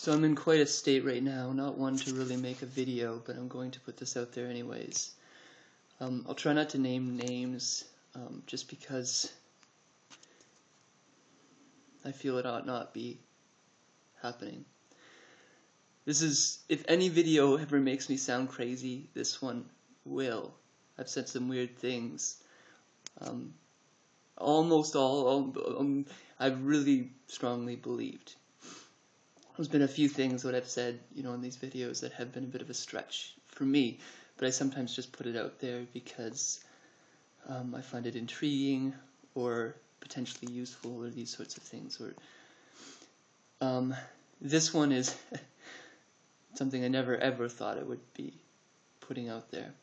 So I'm in quite a state right now, not one to really make a video, but I'm going to put this out there anyways. I'll try not to name names, just because I feel it ought not be happening. This is, if any video ever makes me sound crazy, this one will. I've said some weird things. Almost all I've really strongly believed. There's been a few things that I've said, in these videos that have been a bit of a stretch for me, but I sometimes just put it out there because I find it intriguing or potentially useful, or these sorts of things. Or this one is something I never ever thought I would be putting out there.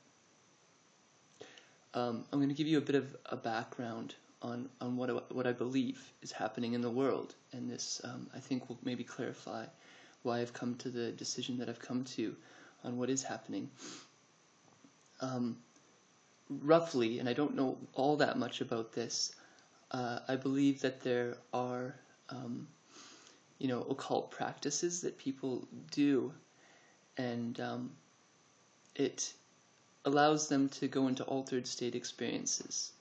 I'm going to give you a bit of a background on what I believe is happening in the world, and this I think will maybe clarify why I've come to the decision that I've come to on what is happening. Roughly, and I don't know all that much about this, I believe that there are occult practices that people do, and it allows them to go into altered state experiences.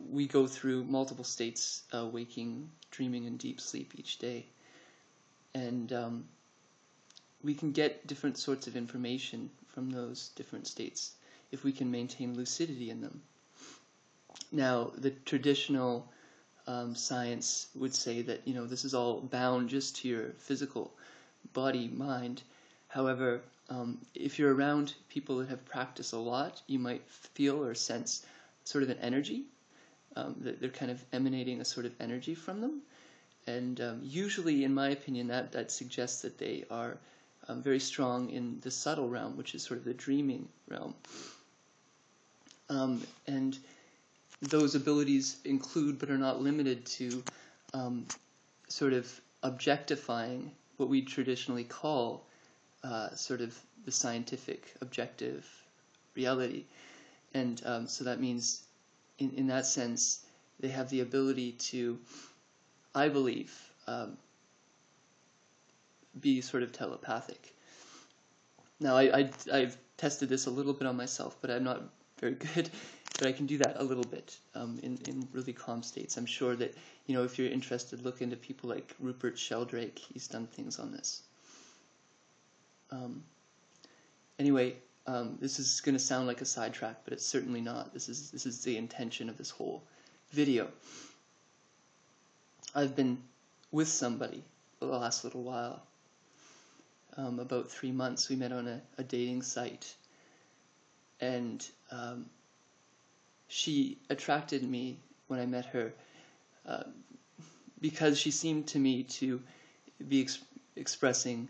We go through multiple states, waking, dreaming, and deep sleep each day. And we can get different sorts of information from those different states if we can maintain lucidity in them. Now, the traditional science would say that, this is all bound just to your physical body, mind. However, if you're around people that have practiced a lot, you might feel or sense sort of an energy, that they're kind of emanating a sort of energy from them. And usually, in my opinion, that suggests that they are very strong in the subtle realm, which is sort of the dreaming realm. And those abilities include, but are not limited to, sort of objectifying what we traditionally call sort of the scientific objective reality. And so that means, in that sense, they have the ability to, I believe, be sort of telepathic. Now, I've tested this a little bit on myself, but I'm not very good, but I can do that a little bit in really calm states. I'm sure that, if you're interested, look into people like Rupert Sheldrake. He's done things on this. Anyway, this is going to sound like a sidetrack, but it's certainly not. This is the intention of this whole video. I've been with somebody the last little while. About 3 months. We met on a dating site, and she attracted me when I met her because she seemed to me to be expressing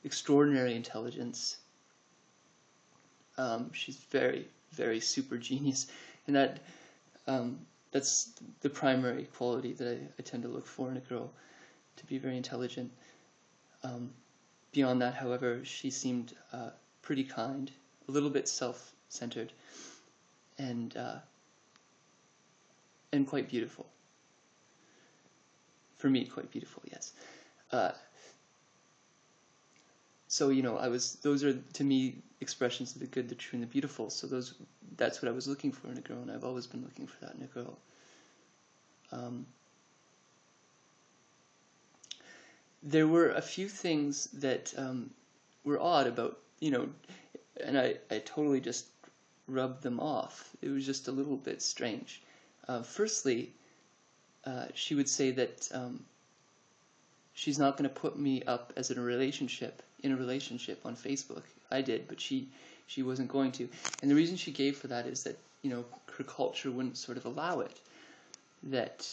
extraordinary intelligence. She's very, very super genius, and that's the primary quality that I tend to look for in a girl, to be very intelligent. Beyond that, however, she seemed pretty kind, a little bit self-centered, and quite beautiful. For me, quite beautiful, yes. So, those are, to me, expressions of the good, the true, and the beautiful. So that's what I was looking for in a girl, and I've always been looking for that in a girl. There were a few things that were odd about, and I totally just rubbed them off. It was just a little bit strange. Firstly, she would say that she's not going to put me up as in a relationship on Facebook. I did, but she wasn't going to. And the reason she gave for that is that, her culture wouldn't sort of allow it. That,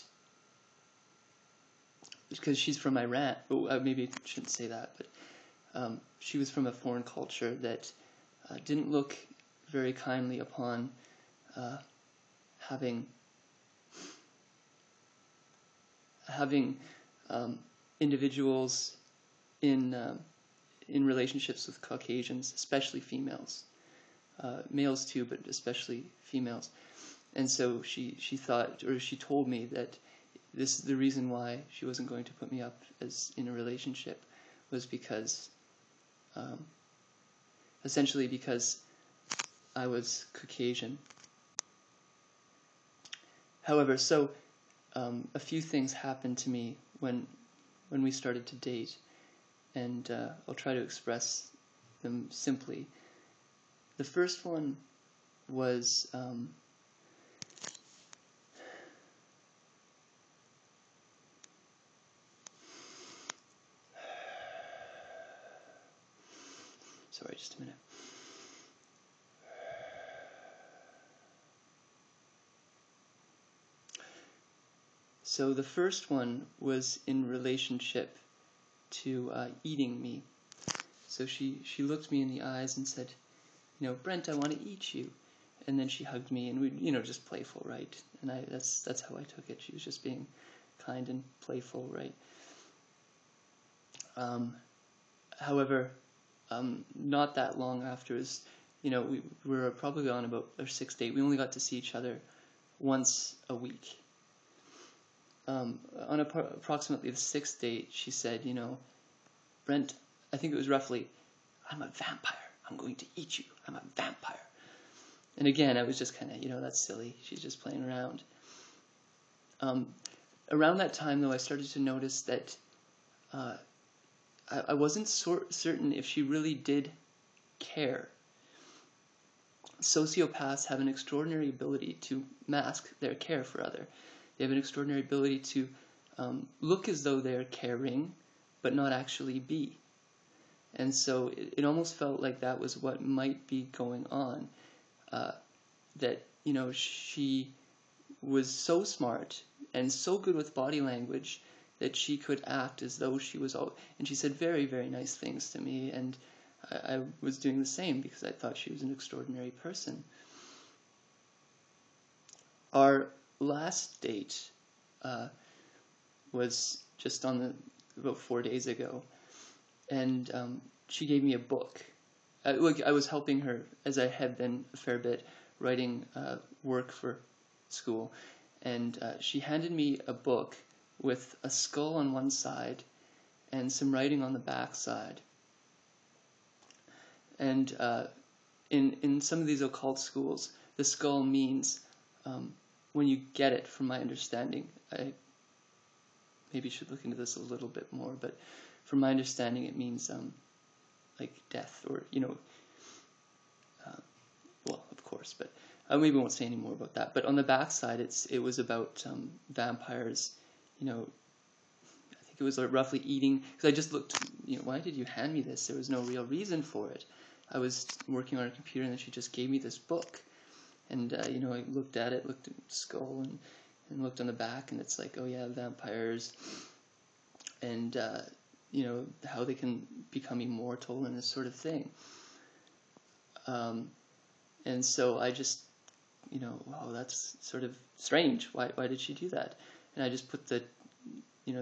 because she's from Iran, maybe I shouldn't say that, but she was from a foreign culture that didn't look very kindly upon having individuals in relationships with Caucasians, especially females, males too, but especially females. And so she thought, or she told me that the reason why she wasn't going to put me up as in a relationship was because, essentially because I was Caucasian. However, so a few things happened to me when we started to date, and I'll try to express them simply. The first one was sorry, just a minute. So the first one was in relationship to eating me. So she looked me in the eyes and said, Brent, I want to eat you. And then she hugged me, and we, just playful, right? And that's how I took it. She was just being kind and playful, right? However, not that long after, we were probably on about our 6th date. We only got to see each other once a week. On approximately the 6th date, she said, Brent, I think it was roughly, I'm a vampire. I'm going to eat you. I'm a vampire. And again, I was just kind of, that's silly. She's just playing around. Around that time, though, I started to notice that I wasn't certain if she really did care. Sociopaths have an extraordinary ability to mask their care for others. They have an extraordinary ability to look as though they're caring, but not actually be. And so it almost felt like that was what might be going on. That, she was so smart and so good with body language that she could act as though she was all... And she said very, very nice things to me, and I was doing the same because I thought she was an extraordinary person. Our last date was just about 4 days ago, and she gave me a book. I was helping her, as I had been a fair bit, writing work for school, and she handed me a book with a skull on one side and some writing on the back side. And in some of these occult schools, the skull means, when you get it, from my understanding, I maybe should look into this a little bit more, but from my understanding it means like death, or, well, of course, but maybe we won't say any more about that. But on the back side, it was about vampires, I think it was roughly eating, because I just looked, why did you hand me this? There was no real reason for it. I was working on a computer, and then she just gave me this book. And, I looked at it, looked at the skull, and looked on the back, and it's like, oh yeah, vampires, and, how they can become immortal and this sort of thing. And so I just, wow, that's sort of strange. Why did she do that? And I just put the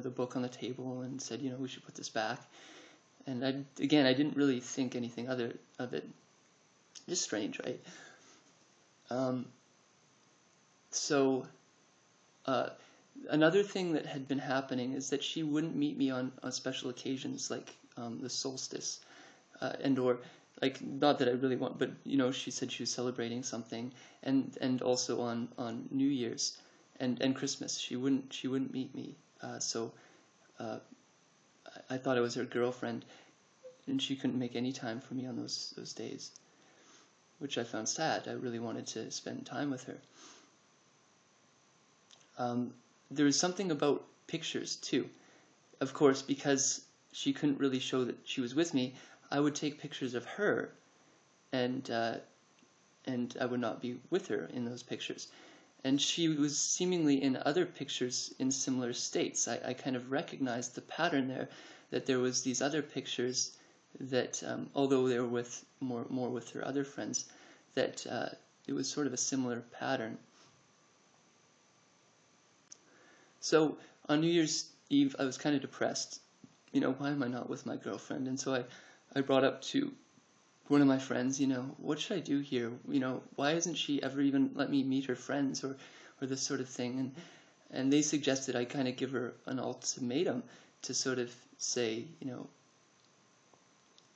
book on the table and said, we should put this back. And I didn't really think anything other of it. Just strange, right? So another thing that had been happening is that she wouldn't meet me on special occasions like the solstice, or like, not that I really want, but she said she was celebrating something, and also on New Year's and Christmas. She wouldn't meet me. So I thought I was her girlfriend, and she couldn't make any time for me on those days, which I found sad. I really wanted to spend time with her. There was something about pictures too. Of course, because she couldn't really show that she was with me, I would take pictures of her, and I would not be with her in those pictures. And she was seemingly in other pictures in similar states. I kind of recognized the pattern there, that there was these other pictures that, although they were with more with her other friends, that it was sort of a similar pattern. So on New Year's Eve, I was kind of depressed. Why am I not with my girlfriend? And so I brought up to one of my friends, what should I do here? Why hasn't she ever even let me meet her friends, or this sort of thing? And they suggested I kind of give her an ultimatum to sort of say,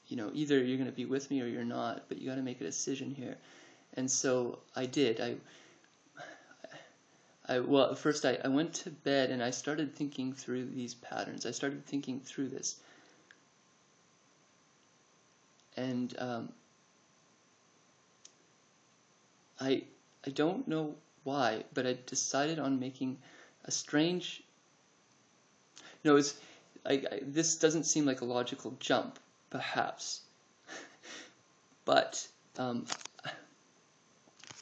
either you're going to be with me or you're not, but you got to make a decision here. And so I did. Well, at first I went to bed and I started thinking through these patterns. I started thinking through this. And I don't know why, but I decided on making a strange... No, this doesn't seem like a logical jump, perhaps. But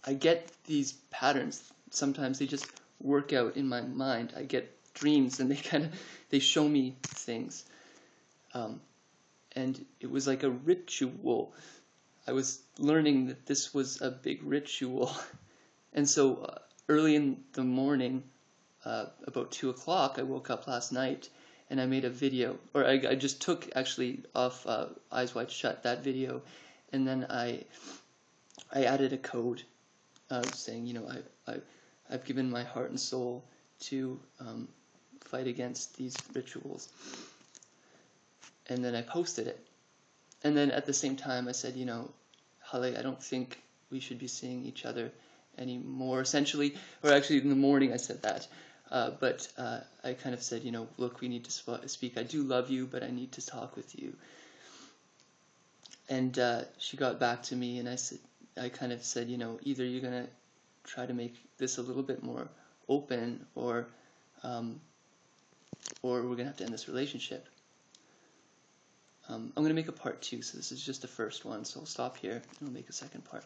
I get these patterns. Sometimes they just work out in my mind. I get dreams and they show me things. And it was like a ritual. I was learning that this was a big ritual. And so early in the morning, about 2 o'clock, I woke up last night and I made a video, or I just took actually off Eyes Wide Shut, that video, and then I added a code saying, I've given my heart and soul to fight against these rituals. And then I posted it. And then at the same time I said, Hale, I don't think we should be seeing each other anymore, essentially. Or actually in the morning I said that. But I kind of said, look, we need to speak. I do love you, but I need to talk with you. And she got back to me and I kind of said, either you're going to try to make this a little bit more open or we're going to have to end this relationship. I'm going to make a part 2, so this is just the first one, so I'll stop here and I'll make a second part.